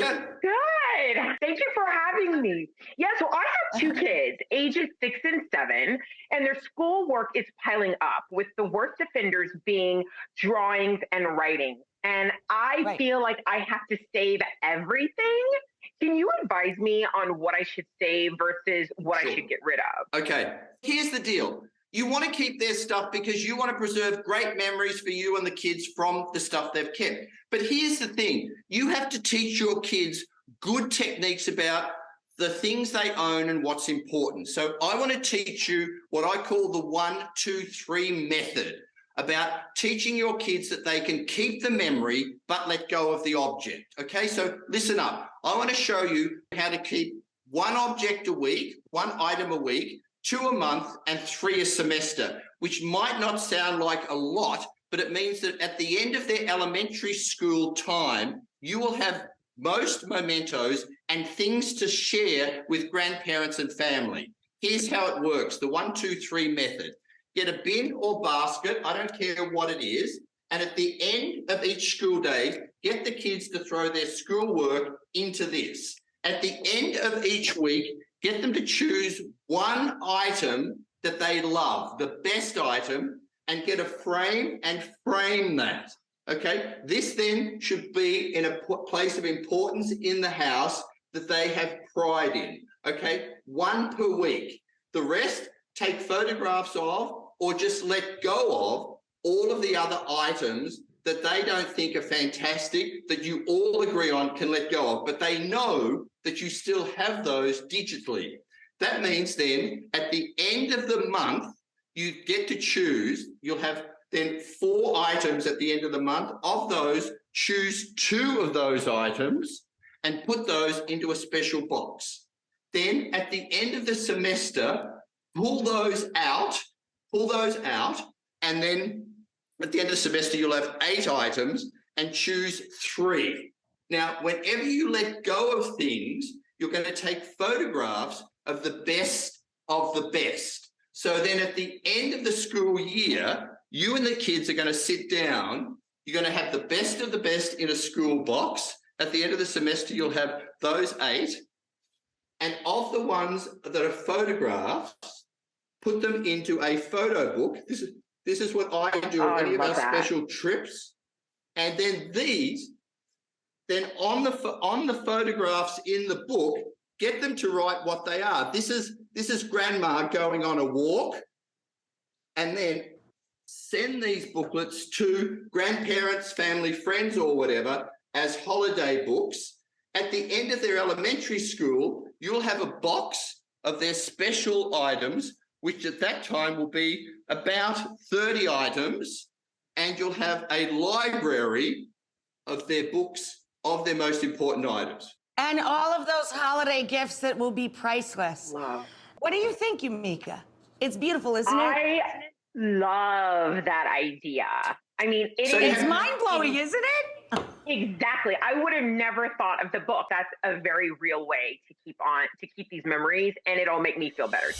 Rachael? Good. Thank you for having me. Yeah, so I have two kids, ages 6 and 7, and their schoolwork is piling up, with the worst offenders being drawings and writing. And I Right. feel like I have to save everything. Can you advise me on what I should save versus what I should Sure. get rid of? Okay, here's the deal. You want to keep their stuff because you want to preserve great memories for you and the kids from the stuff they've kept. But here's the thing. You have to teach your kids good techniques about the things they own and what's important. So I want to teach you what I call the 1, 2, 3 method, about teaching your kids that they can keep the memory but let go of the object. Okay, so listen up. I want to show you how to keep one object a week, one item a week, 2 a month, and 3 a semester, which might not sound like a lot, but it means that at the end of their elementary school time, you will have most mementos and things to share with grandparents and family. Here's how it works, the 1, 2, 3 method. Get a bin or basket, I don't care what it is, and at the end of each school day, get the kids to throw their schoolwork into this. At the end of each week, get them to choose one item that they love, the best item, and get a frame and frame that. Okay, this then should be in a place of importance in the house that they have pride in. Okay, 1 per week. The rest, take photographs of or just let go of all of the other items that they don't think are fantastic, that you all agree on can let go of, but they know that you still have those digitally. That means then at the end of the month, you get to choose, you'll have then 4 items at the end of the month. Of those, choose 2 of those items and put those into a special box. Then at the end of the semester, pull those out, and then at the end of the semester, you'll have 8 items and choose 3. Now, whenever you let go of things, you're going to take photographs of the best of the best. So then at the end of the school year, you and the kids are going to sit down. You're going to have the best of the best in a school box. At the end of the semester, you'll have those 8. And of the ones that are photographs, put them into a photo book. This is what I do Oh, at I any of our love that. special trips. And then then on the photographs in the book, get them to write what they are. This is grandma going on a walk, and then send these booklets to grandparents, family, friends, or whatever as holiday books. At the end of their elementary school, you'll have a box of their special items, which at that time will be about 30 items, and you'll have a library of their books of their most important items. And all of those holiday gifts that will be priceless. Wow. What do you think, Yumika? It's beautiful, isn't it? I love that idea. I mean, So It's yeah. mind-blowing, isn't it? Exactly. I would have never thought of the book. That's a very real way to keep these memories, and it'll make me feel better.